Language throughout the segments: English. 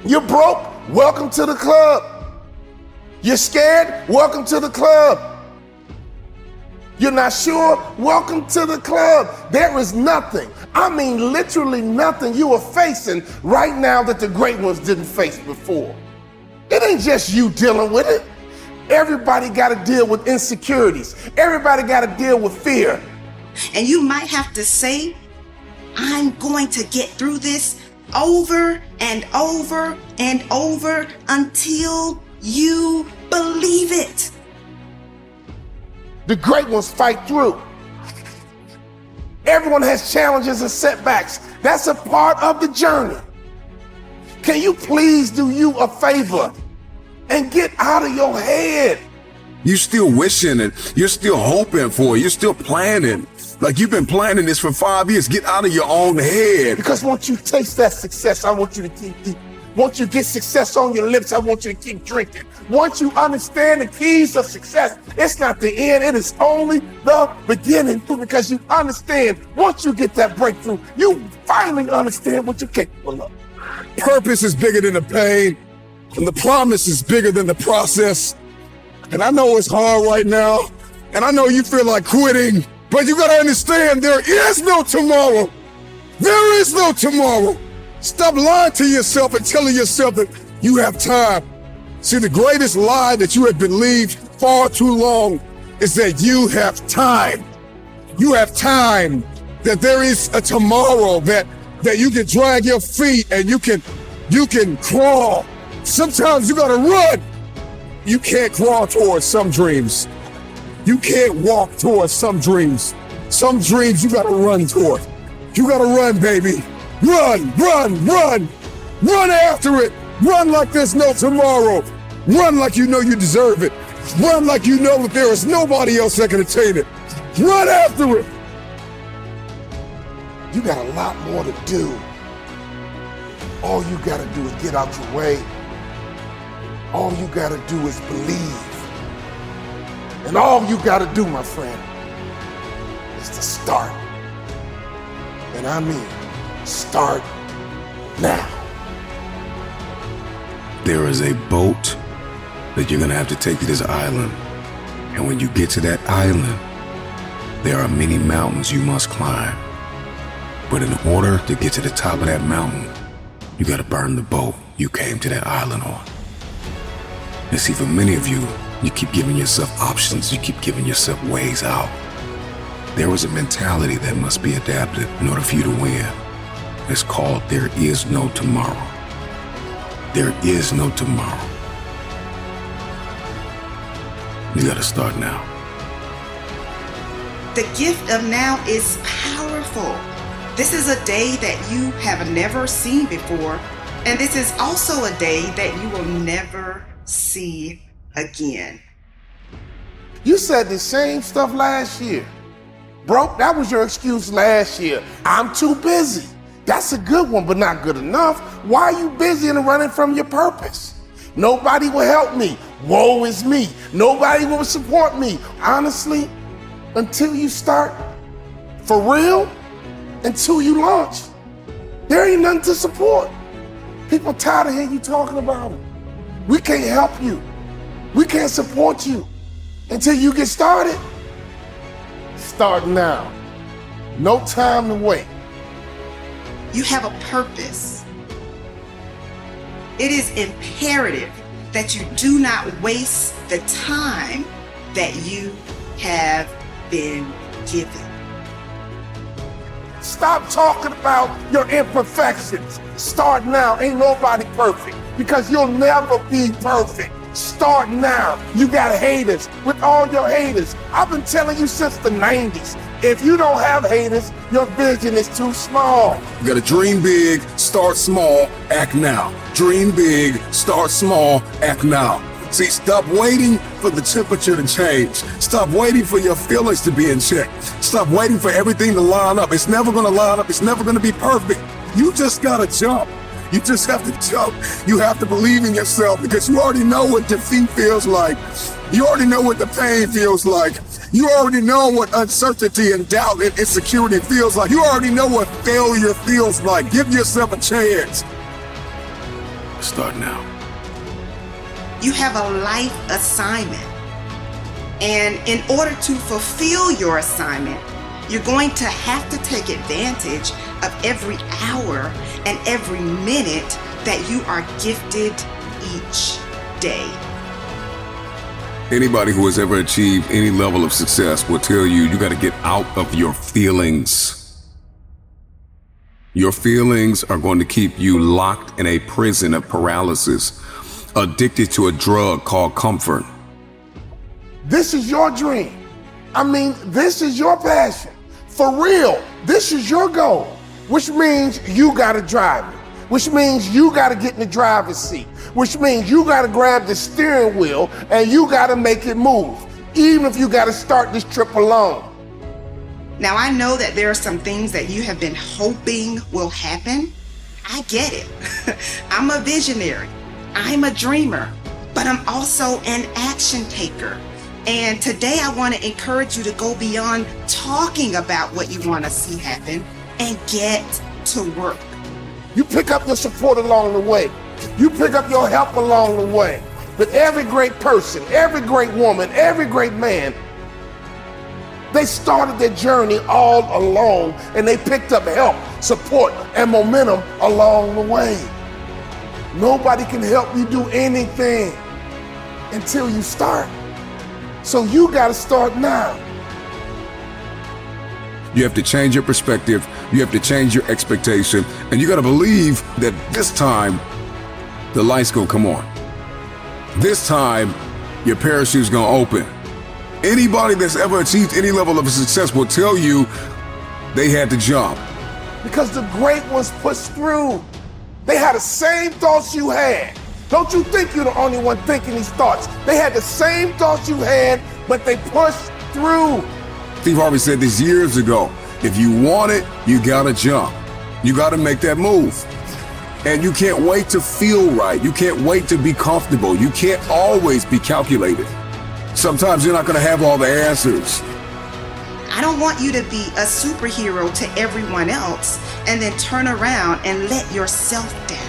You're broke? Welcome to the club. You're scared? Welcome to the club. You're not sure? Welcome to the club. There is nothing, I mean literally nothing you are facing right now that the great ones didn't face before. It ain't just you dealing with it. Everybody got to deal with insecurities. Everybody got to deal with fear. And you might have to say, I'm going to get through this over and over and over until you believe it. The great ones fight through. Everyone has challenges and setbacks. That's a part of the journey. Can you please do you a favor and get out of your head? You still wishing and you're still hoping for it. You're still planning. Like you've been planning this for 5 years. Get out of your own head. Because once you taste that success, I want you to keep eating. Once you get success on your lips, I want you to keep drinking. Once you understand the keys of success, it's not the end, it is only the beginning. Because you understand, once you get that breakthrough, you finally understand what you're capable of. Purpose is bigger than the pain, and the promise is bigger than the process. And I know it's hard right now, and I know you feel like quitting, but you gotta understand there is no tomorrow. There is no tomorrow. Stop lying to yourself and telling yourself that you have time. See, the greatest lie that you have believed far too long is that you have time. You have time, that there is a tomorrow, that you can drag your feet and you can crawl. Sometimes you gotta run. You can't crawl towards some dreams. You can't walk towards some dreams. Some dreams you gotta run toward. You gotta run, baby. Run, run, run. Run after it. Run like there's no tomorrow. Run like you know you deserve it. Run like you know that there is nobody else that can attain it. Run after it. You got a lot more to do. All you gotta do is get out your way. All you gotta do is believe. And all you gotta do, my friend, is to start. And I mean, start now. There is a boat that you're gonna have to take to this island. And when you get to that island, there are many mountains you must climb. But in order to get to the top of that mountain, you gotta burn the boat you came to that island on. And see, for many of you, you keep giving yourself options, you keep giving yourself ways out. There is a mentality that must be adapted in order for you to win. It's called there is no tomorrow. There is no tomorrow. You gotta start now. The gift of now is powerful. This is a day that you have never seen before, and this is also a day that you will never see again. You said the same stuff last year. Bro, that was your excuse last year. I'm too busy. That's a good one, but not good enough. Why are you busy and running from your purpose? Nobody will help me. Woe is me. Nobody will support me. Honestly, until you start, for real, until you launch, there ain't nothing to support. People tired of hearing you talking about it. We can't help you. We can't support you until you get started. Start now. No time to wait. You have a purpose. It is imperative that you do not waste the time that you have been given. Stop talking about your imperfections. Start now. Ain't nobody perfect because you'll never be perfect. Start now. You got haters. With all your haters, I've been telling you since the 90s, if you don't have haters, your vision is too small. You gotta dream big, start small, act now. Dream big, start small, act now. See, stop waiting for the temperature to change. Stop waiting for your feelings to be in check. Stop waiting for everything to line up. It's never gonna line up. It's never gonna be perfect. You just gotta jump. You just have to jump. You have to believe in yourself because you already know what defeat feels like. You already know what the pain feels like. You already know what uncertainty and doubt and insecurity feels like. You already know what failure feels like. Give yourself a chance. Start now. You have a life assignment. And in order to fulfill your assignment, you're going to have to take advantage of every hour and every minute that you are gifted each day. Anybody who has ever achieved any level of success will tell you you got to get out of your feelings. Your feelings are going to keep you locked in a prison of paralysis, addicted to a drug called comfort. This is your dream. I mean, this is your passion. For real, this is your goal, which means you gotta drive it, which means you gotta get in the driver's seat, which means you gotta grab the steering wheel and you gotta make it move, even if you gotta start this trip alone. Now, I know that there are some things that you have been hoping will happen. I get it. I'm a visionary. I'm a dreamer, but I'm also an action taker. And today I want to encourage you to go beyond talking about what you want to see happen and get to work. You pick up your support along the way. You pick up your help along the way. But every great person, every great woman, every great man, they started their journey all alone, and they picked up help, support, and momentum along the way. Nobody can help you do anything until you start. So you gotta start now. You have to change your perspective. You have to change your expectation. And you gotta believe that this time, the lights gonna come on. This time, your parachute's gonna open. Anybody that's ever achieved any level of success will tell you they had to jump. Because the great ones pushed through. They had the same thoughts you had. Don't you think you're the only one thinking these thoughts. They had the same thoughts you had, but they pushed through. Steve Harvey said this years ago. If you want it, you gotta jump. You gotta make that move. And you can't wait to feel right. You can't wait to be comfortable. You can't always be calculated. Sometimes you're not gonna have all the answers. I don't want you to be a superhero to everyone else and then turn around and let yourself down.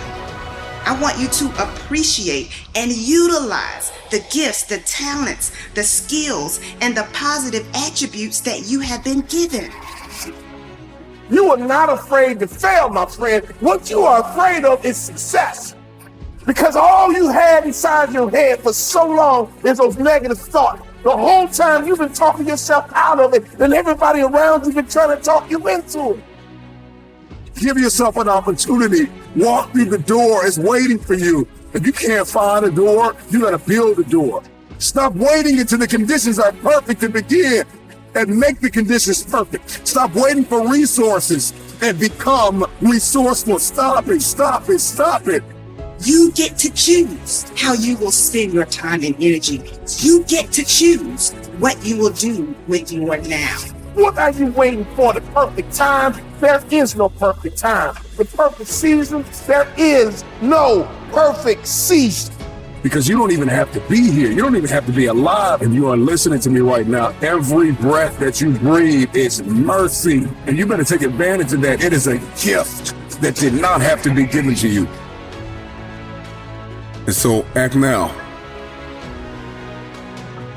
I want you to appreciate and utilize the gifts, the talents, the skills, and the positive attributes that you have been given. You are not afraid to fail, my friend. What you are afraid of is success. Because all you had inside your head for so long is those negative thoughts. The whole time you've been talking yourself out of it, and everybody around you've been trying to talk you into it. Give yourself an opportunity. Walk through the door. It's waiting for you. If you can't find a door, you gotta build a door. Stop waiting until the conditions are perfect to begin and make the conditions perfect. Stop waiting for resources and become resourceful. Stop it, stop it, stop it. You get to choose how you will spend your time and energy. You get to choose what you will do with your now. What are you waiting for? The perfect time? There is no perfect time. The perfect season? There is no perfect season. Because you don't even have to be here. You don't even have to be alive. If you are listening to me right now, every breath that you breathe is mercy. And you better take advantage of that. It is a gift that did not have to be given to you. And so act now.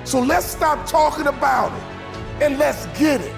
So let's stop talking about it and let's get it.